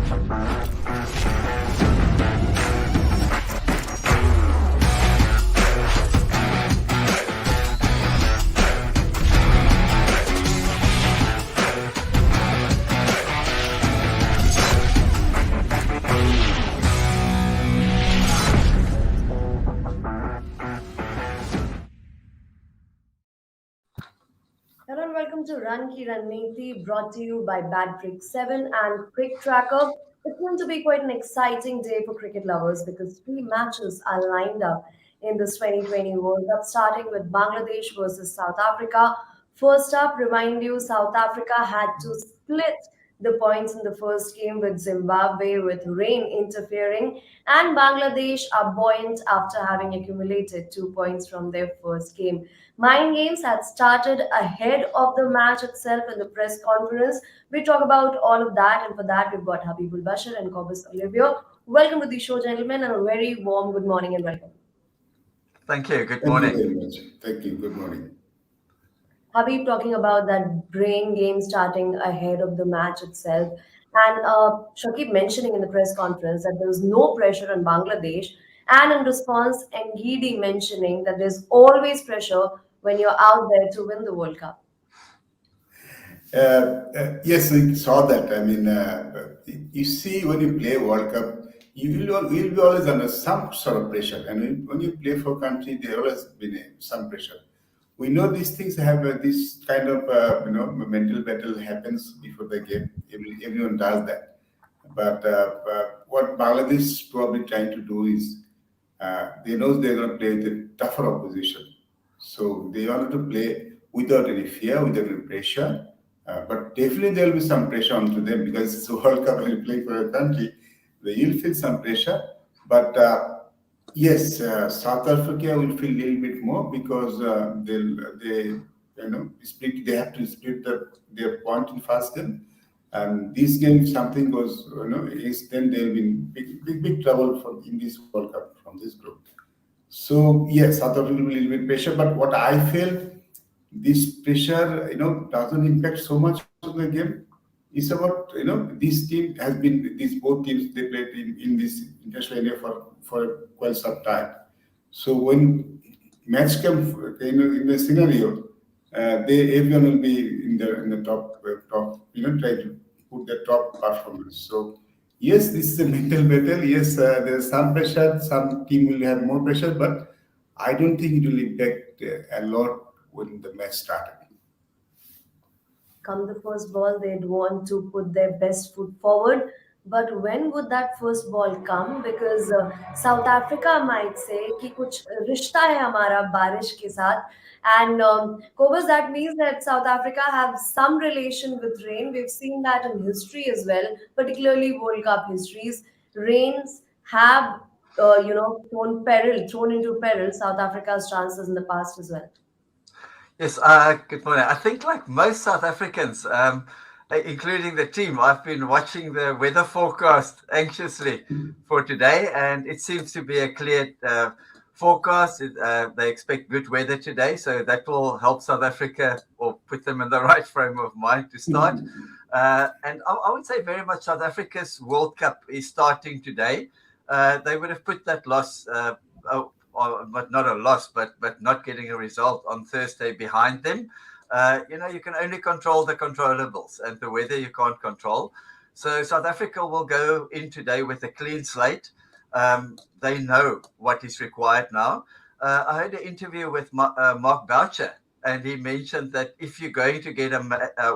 Hello and welcome to Runneeti, brought to you by Bad Brick 7 and CricTracker. It's going to be quite an exciting day for cricket lovers because three matches are lined up in this 2020 World Cup, starting with Bangladesh versus South Africa. First up, remind you, South Africa had to split the points in the first game with Zimbabwe with rain interfering, and Bangladesh are buoyant after having accumulated 2 points from their first game. Mind games had started ahead of the match itself in the press conference. We talk about all of that, and for that, we've got Habibul Bashir and Cobus Olivia. Welcome to the show, gentlemen, and a very warm good morning and welcome. Thank you. Good Thank you morning. very much. Thank you. Good morning. Habib talking about that brain game starting ahead of the match itself. And Shakib mentioning in the press conference that there was no pressure on Bangladesh. And in response, Ngidi mentioning that there's always pressure when you're out there to win the World Cup. Yes, we saw that. I mean, you see, when you play World Cup, you'll be always under some sort of pressure. And when you play for a country, there always been some pressure. We know these things have this kind of mental battle happens before the game. Everyone does that. But what Bangladesh is probably trying to do is they know they're going to play with a tougher opposition. So they wanted to play without any fear, without any pressure. But definitely there will be some pressure onto them because it's a World Cup and you play for a country. They will feel some pressure. But yes, South Africa will feel a little bit more because they have to split their point in first game. And this game, if something goes, then they'll be in big trouble in this World Cup from this group. So yes, South Africa will be a little bit pressure. But what I feel, this pressure, doesn't impact so much of the game. It's about, this team has been, these both teams, they played in this international area for quite some time. So when match comes, in the scenario, everyone will be in the top, try to put the top performance. So yes, this is a mental battle. Yes, there's some pressure. Some team will have more pressure, but I don't think it will impact a lot when the match started. Come the first ball, they'd want to put their best foot forward. But when would that first ball come? Because South Africa might say कि कुछ रिश्ता है हमारा बारिश के साथ. And Cobus, that means that South Africa have some relation with rain. We've seen that in history as well, particularly World Cup histories. Rains have, thrown into peril South Africa's chances in the past as well. Yes, good morning. I think like most South Africans, including the team, I've been watching the weather forecast anxiously for today, and it seems to be a clear forecast. They expect good weather today, so that will help South Africa or put them in the right frame of mind to start. And I would say very much South Africa's World Cup is starting today. They would have put that loss but not a loss, but not getting a result on Thursday behind them. You can only control the controllables, and the weather you can't control. So South Africa will go in today with a clean slate. They know what is required now. I heard an interview with Mark Boucher, and he mentioned that if you're going to get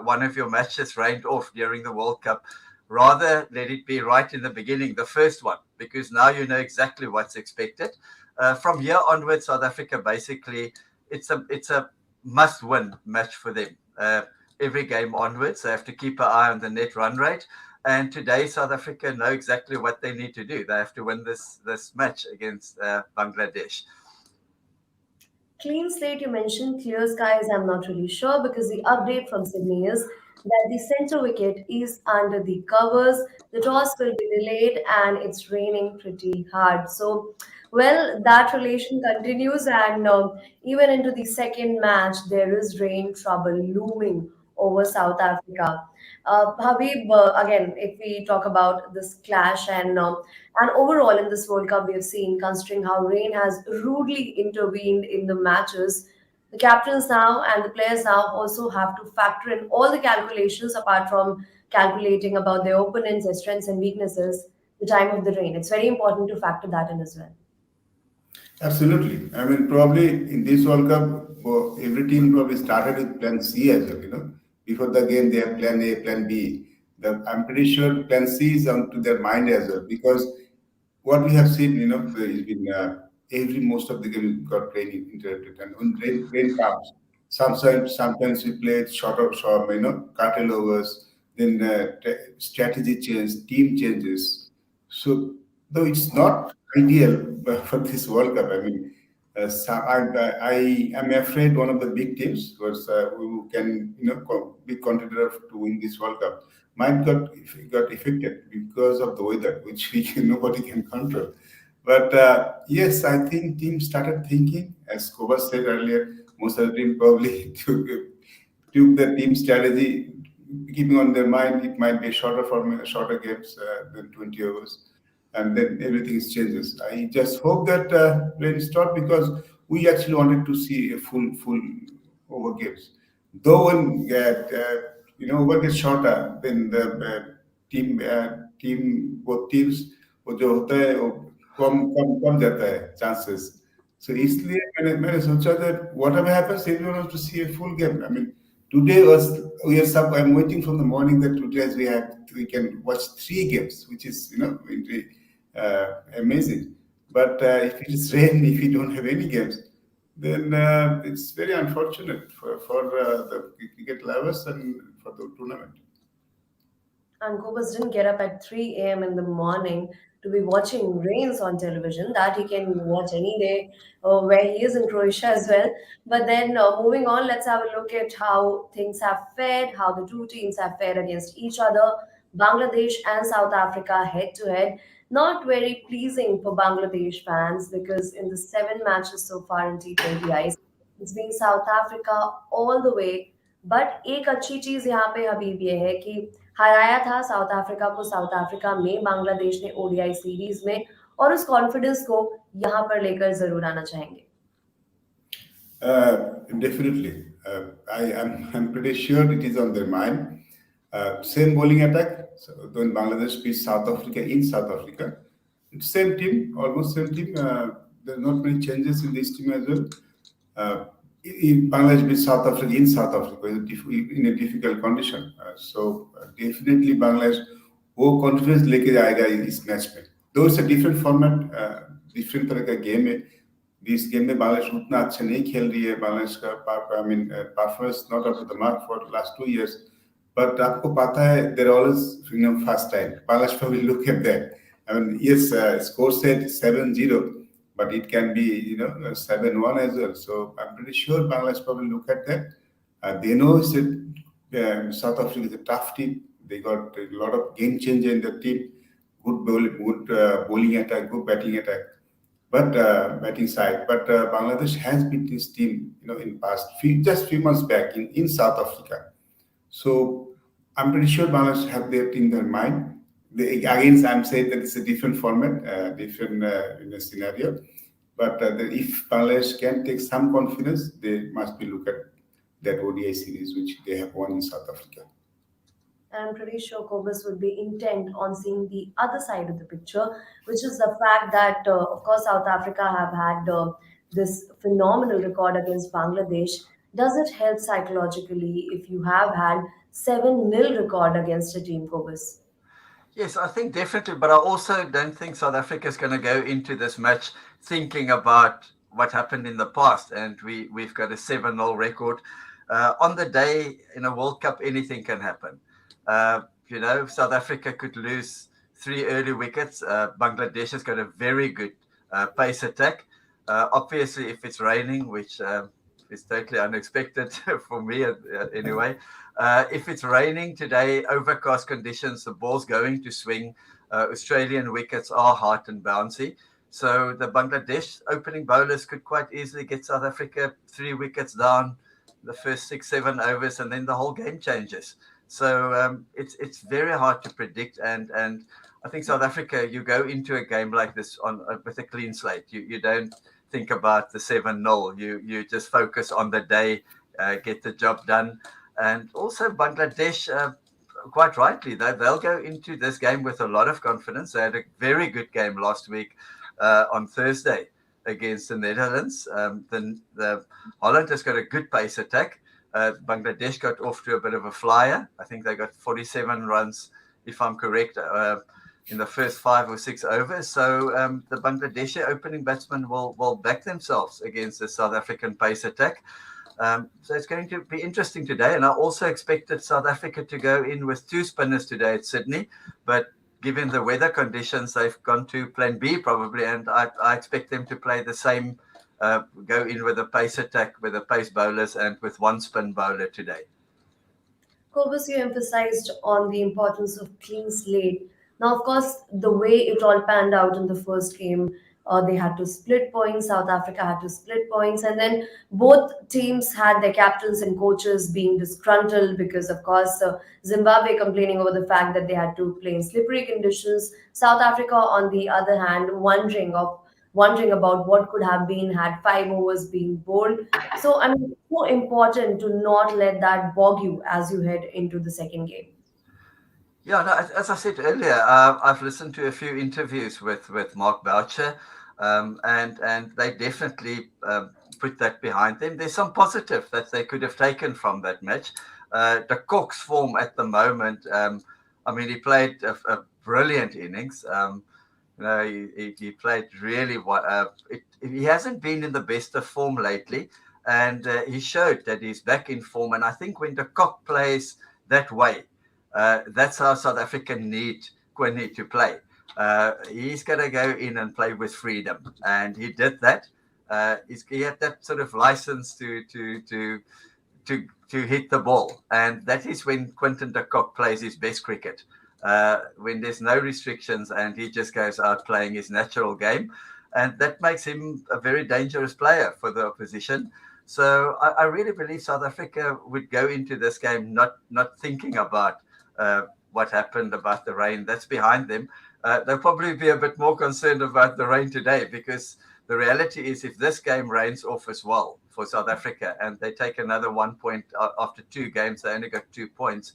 one of your matches rained off during the World Cup, rather let it be right in the beginning, the first one, because now you know exactly what's expected. From here onwards, South Africa basically it's a must-win match for them. Every game onwards, they have to keep an eye on the net run rate. And today, South Africa know exactly what they need to do. They have to win this match against Bangladesh. Clean slate, you mentioned, clear skies, I'm not really sure because the update from Sydney is that the center wicket is under the covers. The toss will be delayed and it's raining pretty hard. So, well, that relation continues, and even into the second match, there is rain trouble looming over South Africa. Habib, again, if we talk about this clash and overall in this World Cup, we have seen, considering how rain has rudely intervened in the matches, the captains now and the players now also have to factor in all the calculations apart from calculating about their opponents, their strengths and weaknesses, the time of the rain. It's very important to factor that in as well. Absolutely. I mean, probably in this World Cup, every team probably started with Plan C as well. Before the game they have Plan A, Plan B. I'm pretty sure Plan C is onto their mind as well because what we have seen, there has been every most of the game got rain interrupted, and when rain comes, sometimes we play short, cartel overs, then strategy change, team changes. So though it's not ideal for this World Cup, I mean, I am afraid one of the big teams was who can be contender to win this World Cup might got affected because of the weather, which nobody can control. But yes, I think teams started thinking, as Koba said earlier, most of the team probably took the team strategy, keeping on their mind it might be shorter games than 20 overs, and then everything changes. I just hope that rain stop because we actually wanted to see a full over games. Though when over gets shorter, then the team both teams वो जो होता है वो कम जाता है chances. So इसलिए मैंने सोचा that whatever happens, everyone wants to see a full game. I mean, today I'm waiting from the morning that today as we can watch three games, which is really, amazing. But if it is rain, if you don't have any games, then it's very unfortunate for the cricket lovers and for the tournament. And Cobus didn't get up at 3 a.m. in the morning to be watching rains on television. That he can watch any day where he is in Croatia as well. But then moving on, let's have a look at how things have fared, how the two teams have fared against each other. Bangladesh and South Africa head to head. Not very pleasing for Bangladesh fans because in the 7 matches so far in T20Is, it's been South Africa all the way. But एक अच्छी चीज यहाँ पे हबीब ये है कि हराया था साउथ अफ्रीका को साउथ अफ्रीका में बांग्लादेश ने ओडीआई सीरीज में और उस कॉन्फिडेंस को यहाँ पर लेकर जरूर आना चाहेंगे. Definitely. I'm pretty sure it is on their mind. Same bowling attack. So when Bangladesh beat South Africa in South Africa, same team, almost same team. There are not many changes in this team as well. In Bangladesh beat South Africa in South Africa in a difficult condition. So definitely Bangladesh वो confidence लेके जाएगा इस match में. दो it's a different format, different तरह का game है. इस गेम में बांग्लादेश उतना अच्छा नहीं खेल रही है. बांग्लादेश का I mean performance not up to the mark for last 2 years. But आपको पता है there always first time Bangladesh probably look at that. I mean, yes, score said 7-0, but it can be 7-1 as well. So I'm pretty sure Bangladesh probably look at that. They know South Africa is a tough team. They got a lot of game changer in the team. Good bowling attack, good batting attack, but batting side. But Bangladesh has beat this team, in past few months back in South Africa. So I'm pretty sure Bangladesh have that in their mind. Again, I'm saying that it's a different format, different scenario. But if Bangladesh can take some confidence, they must be look at that ODI series which they have won in South Africa. I'm pretty sure Cobus would be intent on seeing the other side of the picture, which is the fact that, of course, South Africa have had this phenomenal record against Bangladesh. Does it help psychologically if you have had 7-0 record against a team, Cobus? Yes, I think definitely, but I also don't think South Africa is going to go into this match thinking about what happened in the past, and we've got a 7-0 record. On the day in a World Cup, anything can happen. South Africa could lose 3 early wickets. Bangladesh has got a very good pace attack. Obviously, if it's raining, which is totally unexpected for me anyway. If it's raining today, overcast conditions, the ball's going to swing. Australian wickets are hard and bouncy. So the Bangladesh opening bowlers could quite easily get South Africa 3 wickets down, the first 6, 7 overs, and then the whole game changes. So it's very hard to predict. And I think South Africa, you go into a game like this on with a clean slate. You don't think about the 7-0. You just focus on the day, get the job done. And also Bangladesh, quite rightly, they'll go into this game with a lot of confidence. They had a very good game last week on Thursday against the Netherlands. The Holland has got a good pace attack. Bangladesh got off to a bit of a flyer. I think they got 47 runs, if I'm correct, in the first 5 or 6 overs. So the Bangladeshi opening batsmen will back themselves against the South African pace attack. So it's going to be interesting today. And I also expected South Africa to go in with 2 spinners today at Sydney. But given the weather conditions, they've gone to plan B probably. And I expect them to play the same, go in with a pace attack, with the pace bowlers and with 1 spin bowler today. Cobus, you emphasized on the importance of clean slate. Now, of course, the way it all panned out in the first game, they had to split points. South Africa had to split points, and then both teams had their captains and coaches being disgruntled because, of course, Zimbabwe complaining over the fact that they had to play in slippery conditions. South Africa, on the other hand, wondering about what could have been had 5 overs being bowled. So, I mean, it's so important to not let that bog you as you head into the second game. Yeah, no, as I said earlier, I've listened to a few interviews with Mark Boucher, and they definitely put that behind them. There's some positive that they could have taken from that match. The Cox form at the moment, I mean, he played a brilliant innings. He played really well. He hasn't been in the best of form lately, and he showed that he's back in form. And I think when the Cock plays that way, that's how South Africa need Quinny to play. He's going to go in and play with freedom, and he did that. He had that sort of license to hit the ball, and that is when Quinton de Kock plays his best cricket. When there's no restrictions and he just goes out playing his natural game, and that makes him a very dangerous player for the opposition. So I really believe South Africa would go into this game not thinking about what happened about the rain that's behind them. They'll probably be a bit more concerned about the rain today, because the reality is if this game rains off as well for South Africa and they take another 1 point after 2 games, they only got 2 points.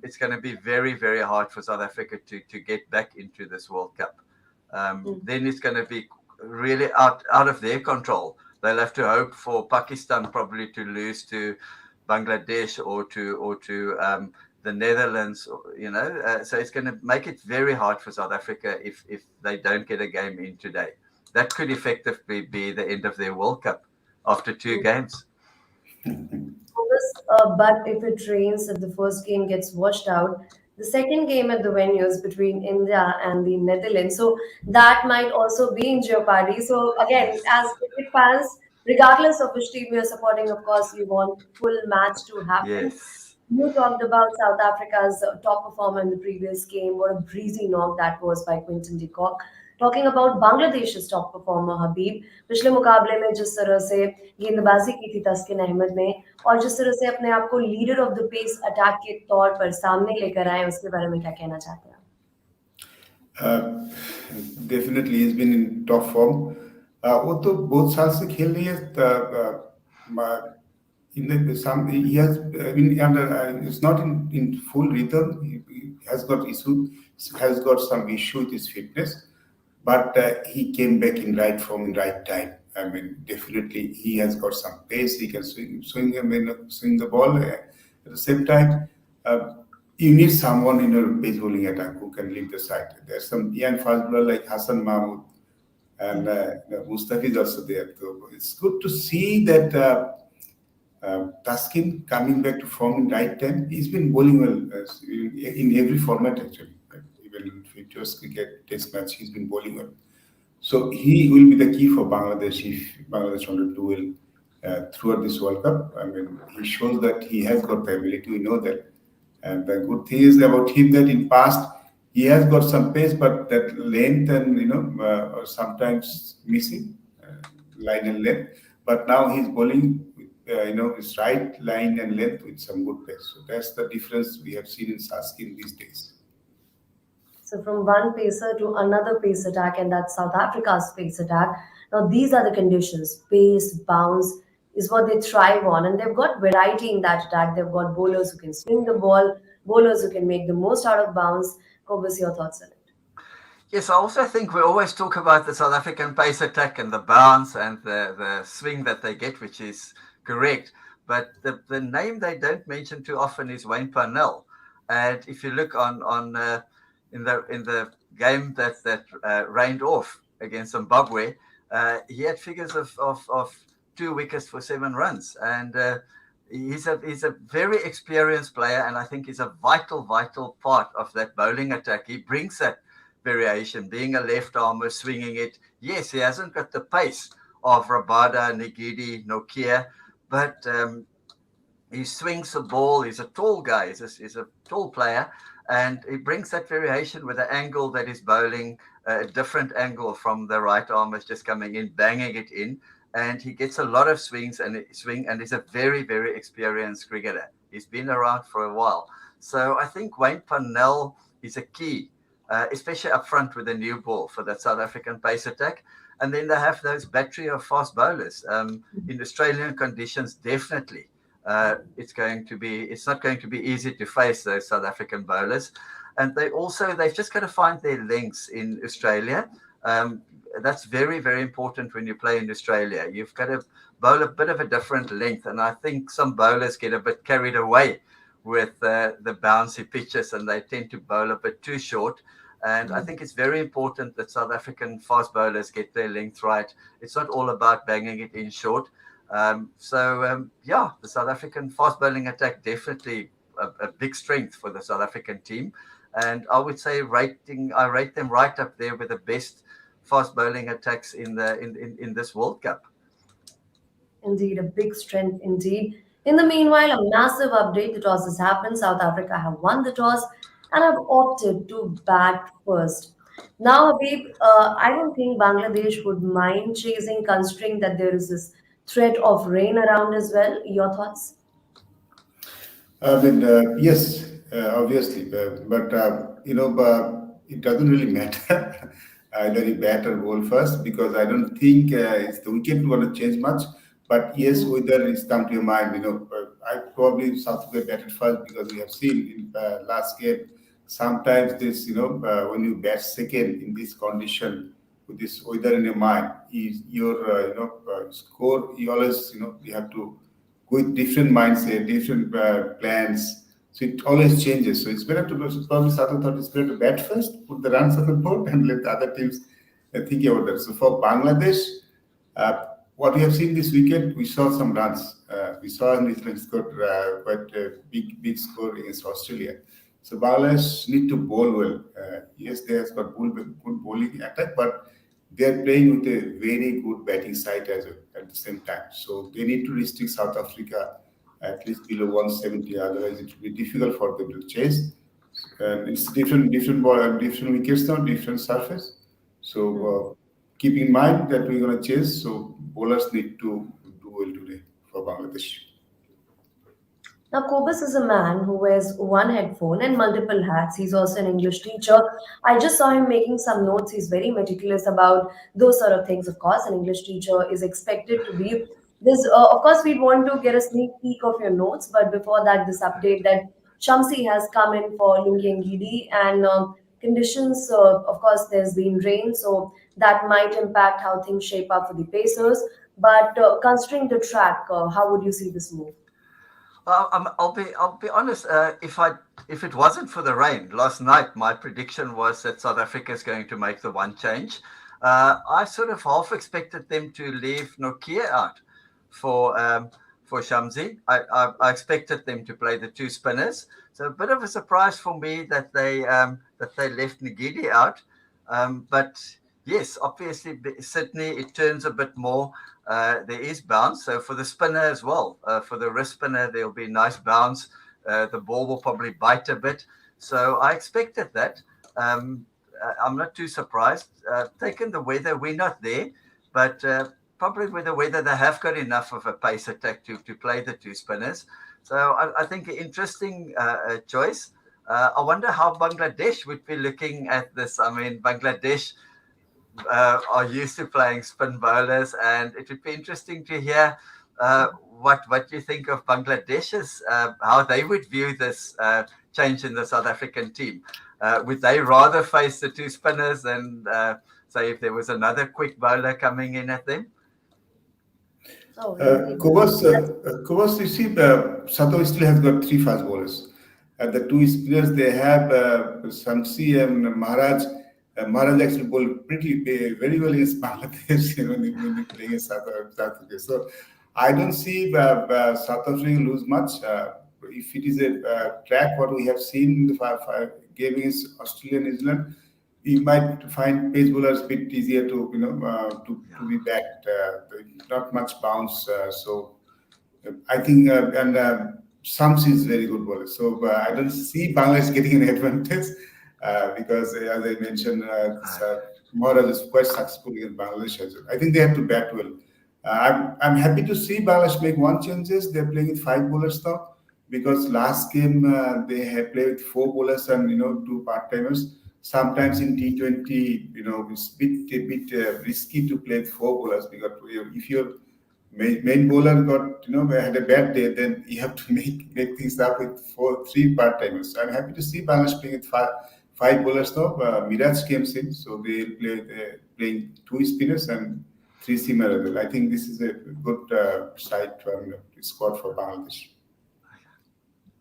It's going to be very, very hard for South Africa to get back into this World Cup. Then it's going to be really out of their control. They'll have to hope for Pakistan probably to lose to Bangladesh or to the Netherlands, so it's going to make it very hard for South Africa if they don't get a game in today. That could effectively be the end of their World Cup after 2 games. But if it rains, if the first game gets washed out, the second game at the venue is between India and the Netherlands. So that might also be in jeopardy. So again, as cricket fans, regardless of which team you're supporting, of course, you want full match to happen. Yes. You talked about South Africa's top performer in the previous game. What a breezy knock that was by Quinton de Kock. Talking about Bangladesh's top performer हबीब, पिछले मुकाबले में जिस तरह से गेंदबाजी की थी तस्किन अहमद ने और जिस तरह से अपने आप को leader of the pace attack के तौर पर सामने लेकर आए, उसके बारे में क्या कहना चाहते हैं? Definitely he's been in top form. वो तो बहुत साल से खेल रही है. He has been under. It's not in full rhythm. He has got some issue with his fitness, but he came back in right form in right time. I mean, definitely he has got some pace. He can swing the ball. At the same time, you need someone in your pace bowling attack who can lead the side. There's some young fast bowler like Hassan Mahmood, and Mustafi is also there. So it's good to see that. Taskin coming back to form in right time. He's been bowling well in every format actually. Even in futures cricket test match, he's been bowling well. So he will be the key for Bangladesh if Bangladesh want to do well throughout this World Cup. I mean, he shows that he has got the ability. We know that. And the good thing is about him that in past he has got some pace, but that length and sometimes missing line and length. But now he's bowling his right line and length with some good pace. So that's the difference we have seen in Saskin these days. So from one pacer to another pace attack, and that's South Africa's pace attack. Now these are the conditions: pace, bounce is what they thrive on, and they've got variety in that attack. They've got bowlers who can swing the ball, bowlers who can make the most out of bounce. Cobus, your thoughts on it? Yes, I also think we always talk about the South African pace attack and the bounce and the swing that they get, which is correct. But the name they don't mention too often is Wayne Parnell. And if you look on in the game that rained off against Zimbabwe, he had figures of 2 wickets for 7 runs. And he's a very experienced player, and I think he's a vital part of that bowling attack. He brings that variation, being a left armer, swinging it. Yes, he hasn't got the pace of Rabada, Nagidi, Nokia, but he swings the ball. He's a tall guy. He's a tall player, and he brings that variation with the angle that he's bowling, a different angle from the right armers just coming in, banging it in, and he gets a lot of swings and he's a very experienced cricketer. He's been around for a while, so I think Wayne Parnell is a key. Especially up front with the new ball for that South African pace attack. And then they have those battery of fast bowlers. In Australian conditions, definitely. It's not going to be easy to face those South African bowlers. And they've just got to find their lengths in Australia. That's very important when you play in Australia. You've got to bowl a bit of a different length. And I think some bowlers get a bit carried away with the bouncy pitches, and they tend to bowl a bit too short. And I think it's very important that South African fast bowlers get their length right. It's not all about banging it in short. The South African fast bowling attack definitely a big strength for the South African team. And I would say I rate them right up there with the best fast bowling attacks in this World Cup. Indeed, a big strength indeed. In the meanwhile, a massive update. The toss has happened. South Africa have won the toss and have opted to bat first. Now, Habib, I don't think Bangladesh would mind chasing, considering that there is this threat of rain around as well. Your thoughts? I mean, yes, obviously, but it doesn't really matter either you bat or bowl first because I don't think it's the wicket going to change much. But yes, whether it's come to your mind, I probably South Africa batted first because we have seen in last game sometimes this, when you bat second in this condition with this weather in your mind, is your score. You always you have to with different mindset, different plans. So it always changes. So it's better to probably South thought it's better to bat first, put the runs on the board, and let the other teams think about that. So for Bangladesh, what we have seen this weekend, we saw some runs. We saw New Zealand scored quite a big score against Australia. So Bangladesh need to bowl well. Yes, they have got good bowling attack, but they are playing with a very good batting side as well at the same time. So they need to restrict South Africa at least below 170. Otherwise, it will be difficult for them to chase. And it's different ball, different wickets now, different surface. So keep in mind that we're going to chase. So bowlers need to do well today for Bangladesh. Now, Kobus is a man who wears one headphone and multiple hats. He's also an English teacher. I just saw him making some notes. He's very meticulous about those sort of things. Of course, an English teacher is expected to be this. Of course, we'd want to get a sneak peek of your notes, but before that, this update that Shamsi has come in for Lungi and Gidi, and conditions. Of course, there's been rain, so that might impact how things shape up for the Pacers. But considering the track, how would you see this move? I'll be honest. If it wasn't for the rain last night, my prediction was that South Africa is going to make the one change. I sort of half expected them to leave Nokia out for Shamsi. I expected them to play the two spinners. So a bit of a surprise for me that they left Ngidi out. But yes, obviously Sydney it turns a bit more. There is bounce. So for the spinner as well, for the wrist spinner, there'll be nice bounce. The ball will probably bite a bit. So I expected that. I'm not too surprised. Taking the weather, we're not there. But probably whether they have got enough of a pace attack to play the two spinners. So I think an interesting choice. I wonder how Bangladesh would be looking at this. I mean, Bangladesh are used to playing spin bowlers, and it would be interesting to hear what you think of Bangladesh's how they would view this change in the South African team. Would they rather face the two spinners than say if there was another quick bowler coming in at them? Oh, indeed. Kovas, you see, Sato still has got three fast bowlers. The two spinners they have, Shamsi and Maharaj. Maharaj actually bowled very well against Bangladesh when they play against South Africa. So I don't see South Africa lose much. If it is a track what we have seen in the game against Australia and New Zealand, you might find pace bowlers a bit easier to to be backed. Not much bounce. So I think Shams is very good bowler. So I don't see Bangladesh getting an advantage because as I mentioned, Maharaj is quite successful against Bangladesh as well. I think they have to bat well. I'm happy to see Bangladesh make one changes. They're playing with five bowlers now because last game they had played with four bowlers and two part timers. Sometimes in T20, it's a bit risky to play with four bowlers because if your main bowler got had a bad day, then you have to make things up with three part timers. I'm happy to see Bangladesh playing with five bowlers now. Miraj came in, so they'll playing two spinners and three seamer as well. I think this is a good squad for Bangladesh.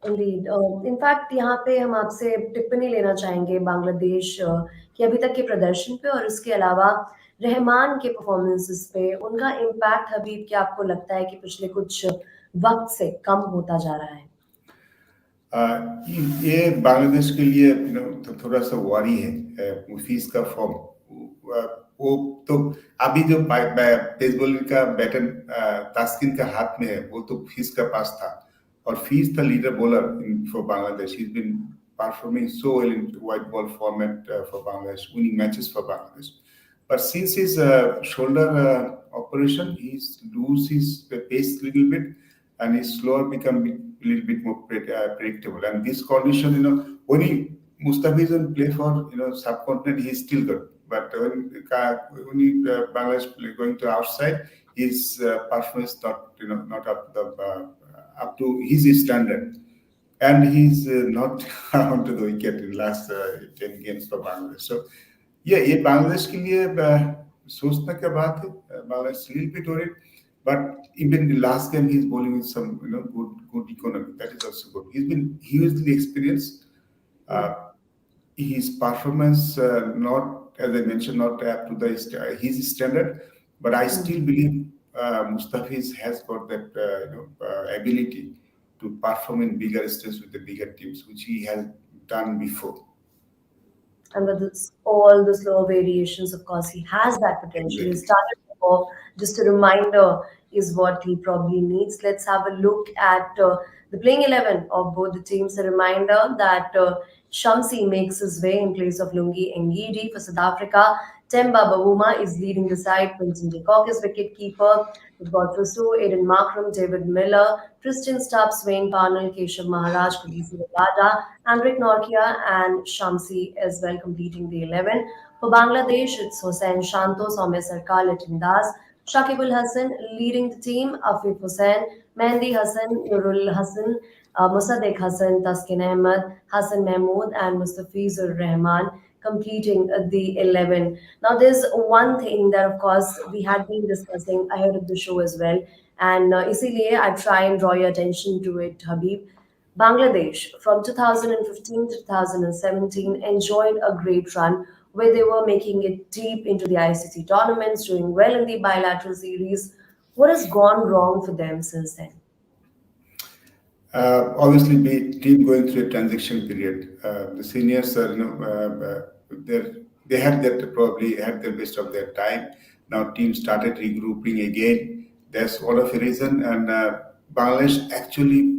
Indeed in fact यहाँ पे हम आपसे टिप्पणी लेना चाहेंगे बांग्लादेश के अभी तक के प्रदर्शन पे और इसके अलावा रहमान के परफॉर्मेंसेस पे उनका इम्पैक्ट हबीब क्या आपको लगता है कि पिछले कुछ वक्त से कम होता जा रहा है ये बांग्लादेश के लिए तो थोड़ा सा वारी है मुफीज का फॉर्म वो तो अभी जो पेस बॉलिंग का बैटन तास्किन का हाथ में है वो तो फीस का पास था और fees the leader bowler for Bangladesh. He's been performing so well in white ball format for Bangladesh, winning matches for Bangladesh. But since his shoulder operation, he's lose his pace a little bit, and his slower become a little bit more predictable. And this condition, when Mustafiz play for subcontinent, he's still good. But when Bangladesh going to outside, his performance not up to his standard, and he's not onto the wicket in last 10 games for Bangladesh. So yeah, ये बांग्लादेश के लिए सोचने की बात है. Bangladesh little bit worried, but even the last game he's bowling with some good economy. That is also good. He's been hugely experienced. His performance not, as I mentioned, not up to his standard, but I still believe Mustafiz has got that ability to perform in bigger stages with the bigger teams, which he has done before. And with all the slower variations, of course, he has that potential. He started before. Just a reminder is what he probably needs. Let's have a look at the playing 11 of both the teams. A reminder that Shamsi makes his way in place of Lungi Ngidi for South Africa. Temba Bavuma is leading the side. Quinton de Kock is wicket-keeper. We've got Rusu, Aiden Markram, David Miller, Tristan Stubbs, Wayne Parnell, Keshav Maharaj, Kulisi Rabada, Andrik Norkia, and Shamsi as well completing the 11. For Bangladesh, it's Hossein Shanto, Soumya Sarkar, Litin Das, Shakibul Hassan leading the team, Afif Hussain, Mehndi Hassan, Nurul Hassan, Musaddiq Hassan, Taskin Ahmed, Hassan Mahmood, and Mustafizur Rahman completing the 11. Now, there's one thing that, of course, we had been discussing ahead of the show as well, and इसीलिए I try and draw your attention to it, Habib. Bangladesh from 2015 to 2017 enjoyed a great run where they were making it deep into the ICC tournaments, doing well in the bilateral series. What has gone wrong for them since then? Obviously, the team going through a transition period. The seniors are, they had that probably had the best of their time. Now, team started regrouping again. That's one of the reason. And Bangladesh actually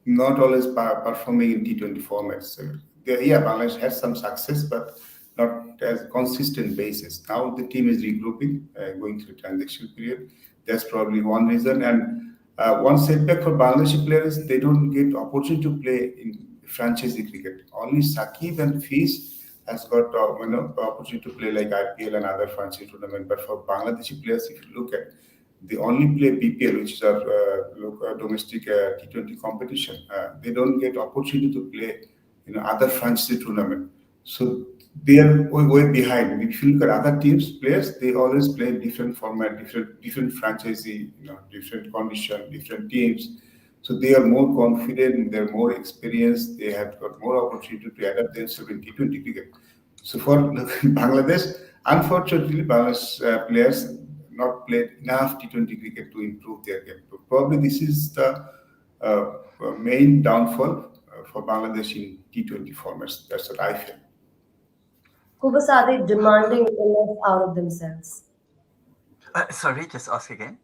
not always performing in T20 formats. Bangladesh has some success, but not as consistent basis. Now the team is regrouping, going through transition period. That's probably one reason. And one setback for Bangladeshi players, they don't get opportunity to play in franchisee cricket. Only Sakib and Fiz has got opportunity to play like IPL and other franchise tournament. But for Bangladeshi players, if you look at, they only play BPL, which is our local, domestic T20 competition. They don't get opportunity to play other franchise tournament. So they are way behind. If you look at other teams, players, they always play different format, different franchisee, different condition, different teams. So they are more confident, they're more experienced, they have got more opportunity to adapt themselves in T20 cricket. So for Bangladesh, unfortunately, Bangladesh players not played enough T20 cricket to improve their game. So probably this is the uh, main downfall for Bangladesh in T20 formats. That's what I feel. Kubus, are they demanding enough out of themselves? Sorry, just ask again.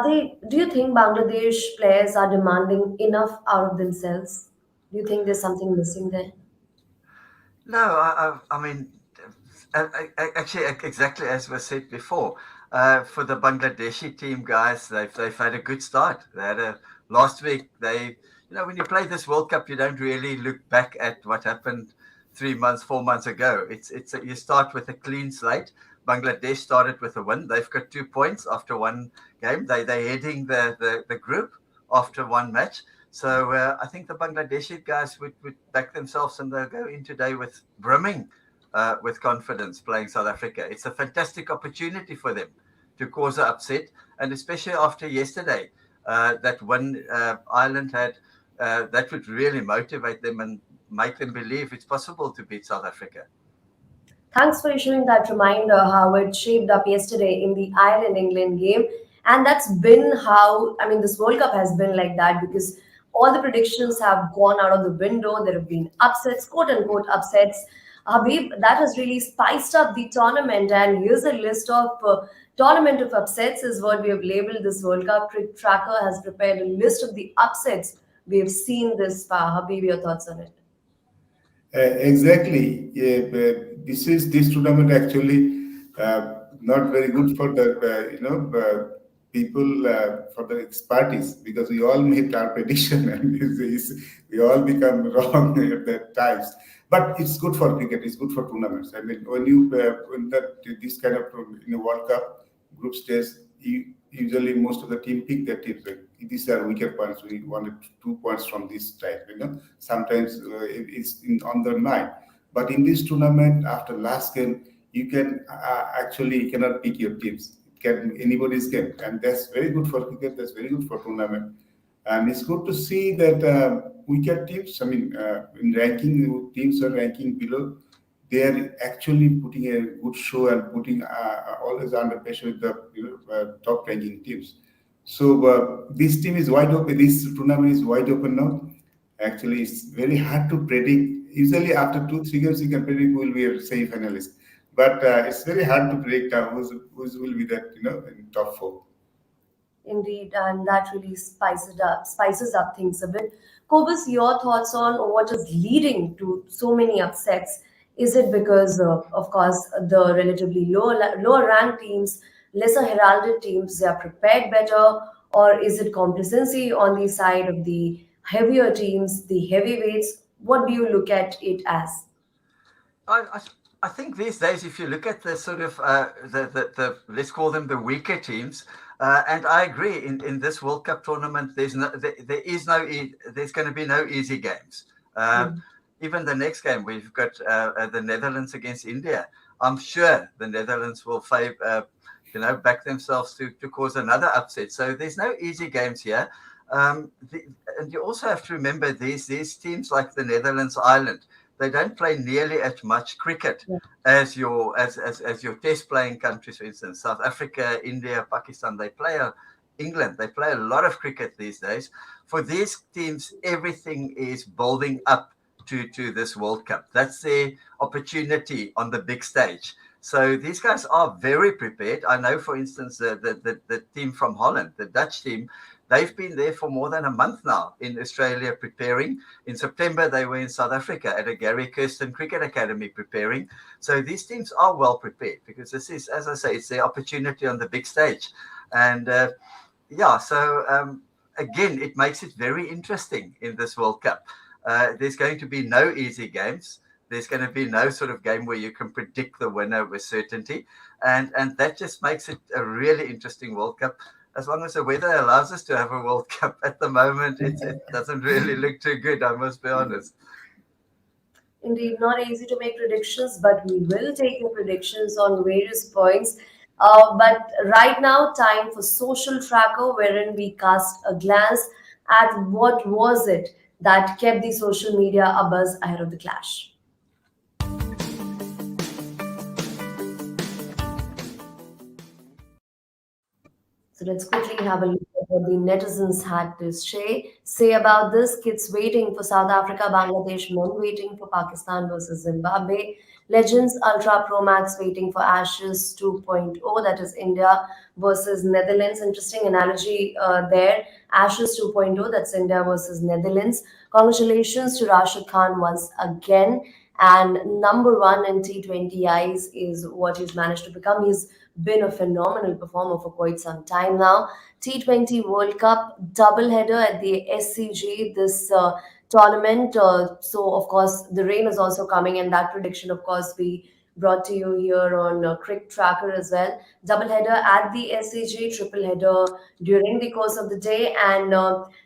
Do you think Bangladesh players are demanding enough out of themselves? Do you think there's something missing there? No, I mean, actually, exactly as was said before, for the Bangladeshi team, guys, they've had a good start. They had a last week. When you play this World Cup, you don't really look back at what happened 3 months, 4 months ago. You start with a clean slate. Bangladesh started with a win. They've got 2 points after one game. They're heading the group after one match. So I think the Bangladeshi guys would back themselves and they'll go in today with brimming with confidence playing South Africa. It's a fantastic opportunity for them to cause an upset, and especially after yesterday, that win Ireland had, that would really motivate them and make them believe it's possible to beat South Africa. Thanks for issuing that reminder how it shaped up yesterday in the Ireland England game. And that's been how, I mean, this World Cup has been like that because all the predictions have gone out of the window. There have been upsets, quote unquote upsets. Habib, that has really spiced up the tournament. And here's a list of tournament of upsets, is what we have labeled this World Cup. CricTracker has prepared a list of the upsets we have seen this far. Habib, your thoughts on it? Exactly. Yeah, but this tournament actually not very good for the people for the parties because we all make our prediction and we all become wrong at that times. But it's good for cricket. It's good for tournaments. I mean, when that this kind of World Cup group stage, usually most of the team pick their teams. Like, these are weaker points. We wanted 2 points from this type. Sometimes it's on their mind. But in this tournament, after last game, you can actually you cannot pick your teams. It can anybody's game, and that's very good for cricket. That's very good for tournament. And it's good to see that weaker teams. I mean, in ranking, teams are ranking below. They are actually putting a good show and putting always under pressure with the top ranking teams. So this team is wide open. This tournament is wide open now. Actually, it's very hard to predict. Usually, after 2, 3 games, you can predict who will be a semi-finalist. But it's very hard to predict who's will be that in top four. Indeed, and that really spices up things a bit. Kobus, your thoughts on what is leading to so many upsets? Is it because, of course, the relatively lower ranked teams, lesser heralded teams, they are prepared better, or is it complacency on the side of the heavier teams, the heavyweights? What do you look at it as? I, I, I think these days, if you look at the sort of the let's call them the weaker teams, and I agree in this World Cup tournament, there's going to be no easy games. Mm. Even the next game, we've got the Netherlands against India. I'm sure the Netherlands will back themselves to cause another upset. So there's no easy games here. And you also have to remember these teams like the Netherlands, Ireland, they don't play nearly as much cricket Yeah. as your test playing countries, for instance, South Africa, India, Pakistan. England. They play a lot of cricket these days. For these teams, everything is building up to this World Cup. That's their opportunity on the big stage. So these guys are very prepared. I know, for instance, the team from Holland, the Dutch team, they've been there for more than a month now in Australia preparing. In September, they were in South Africa at a Gary Kirsten Cricket Academy preparing. So these teams are well prepared because this is, as I say, it's their opportunity on the big stage. And again, it makes it very interesting in this World Cup. There's going to be no easy games. There's going to be no sort of game where you can predict the winner with certainty. And that just makes it a really interesting World Cup. As long as the weather allows us to have a World Cup at the moment, it doesn't really look too good, I must be honest. Indeed, not easy to make predictions, but we will take your predictions on various points. But right now, time for social tracker, wherein we cast a glance at what was it that kept the social media abuzz ahead of the clash. So let's quickly have a look at what the netizens had to say about this. Kids waiting for South Africa, Bangladesh, men waiting for Pakistan versus Zimbabwe. Legends Ultra Pro Max waiting for Ashes 2.0, that is India versus Netherlands. Interesting analogy there. Ashes 2.0, that's India versus Netherlands. Congratulations to Rashid Khan once again. And number one in T20 eyes is what he's managed to become. He's been a phenomenal performer for quite some time now. T20 World Cup doubleheader at the SCG this tournament. So, of course, the rain is also coming, and that prediction, of course, we brought to you here on CricTracker as well. Doubleheader at the SCG, triple header during the course of the day. And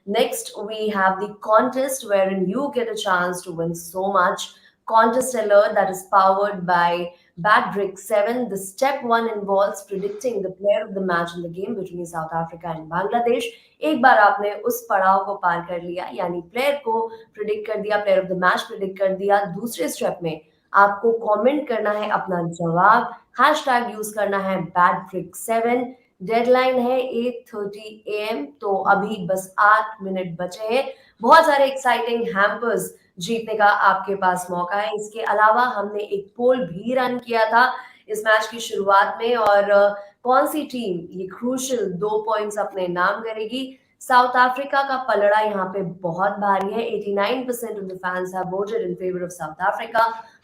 next, we have the contest wherein you get a chance to win so much. Contest alert that is powered by Bad 7. The step one involves predicting the player of the match in the game between South Africa and Bangladesh. एक बार आपने उस पड़ाव को पार कर लिया यानी player को predict कर दिया, player of the match predict कर दिया, दूसरे स्टेप में आपको कमेंट करना है अपना जवाब, हैशटैग यूज करना है Bad 7. डेडलाइन है 8:30 AM, तो अभी बस 8 मिनट बचे हैं. बहुत सारे एक्साइटिंग हैम्पर्स जीतने का आपके पास मौका है. इसके अलावा हमने एक पोल भी रन किया था इस मैच की शुरुआत में, और कौन सी टीम ये क्रूशियल 2 पॉइंट्स अपने नाम करेगी. साउथ अफ्रीका का पलड़ा यहाँ पे बहुत भारी है. 89% of the fans have voted in favor of South Africa.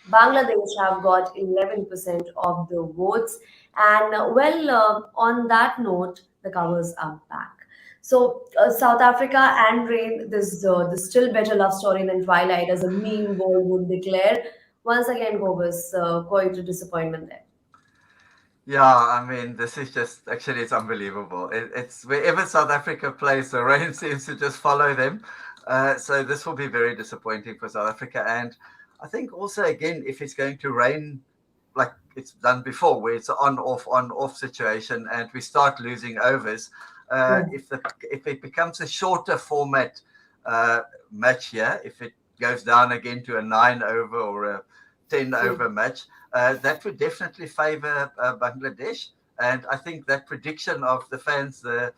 Bangladesh have got 11% of the votes. And on that note, the covers are back. So South Africa and rain, this still better love story than Twilight, as a meme world would declare. Once again, Gobus, quite a disappointment there. Yeah, I mean, this is just actually it's unbelievable. It's wherever South Africa plays, the rain seems to just follow them. So this will be very disappointing for South Africa. And I think also, again, if it's going to rain like it's done before, where it's an on off situation, and we start losing overs, if it becomes a shorter format match here, if it goes down again to a 9 over or a 10 over match, that would definitely favor Bangladesh. And I think that prediction of the fans, the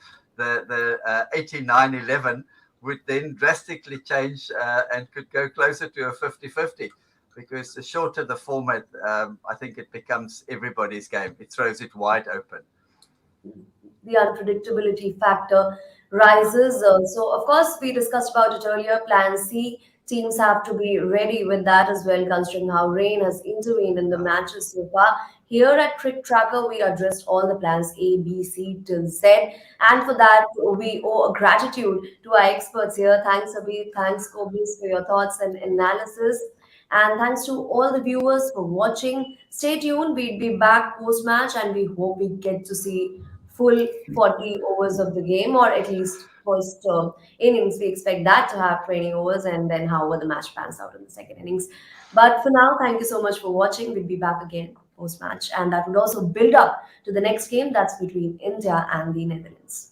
89-11, would then drastically change and could go closer to a 50-50. Because the shorter the format, I think it becomes everybody's game. It throws it wide open. The unpredictability factor rises. So, of course, we discussed about it earlier. Plan C, teams have to be ready with that as well, considering how rain has intervened in the matches so far. Here at CricTracker, we addressed all the plans A, B, C till Z. And for that, we owe a gratitude to our experts here. Thanks, Abhi. Thanks, Kobus, for your thoughts and analysis. And thanks to all the viewers for watching. Stay tuned. We'll be back post match, and we hope we get to see full 40 overs of the game, or at least first innings. We expect that to have 20 overs, and then however the match pans out in the second innings. But for now, thank you so much for watching. We'll be back again post match, and that would also build up to the next game that's between India and the Netherlands.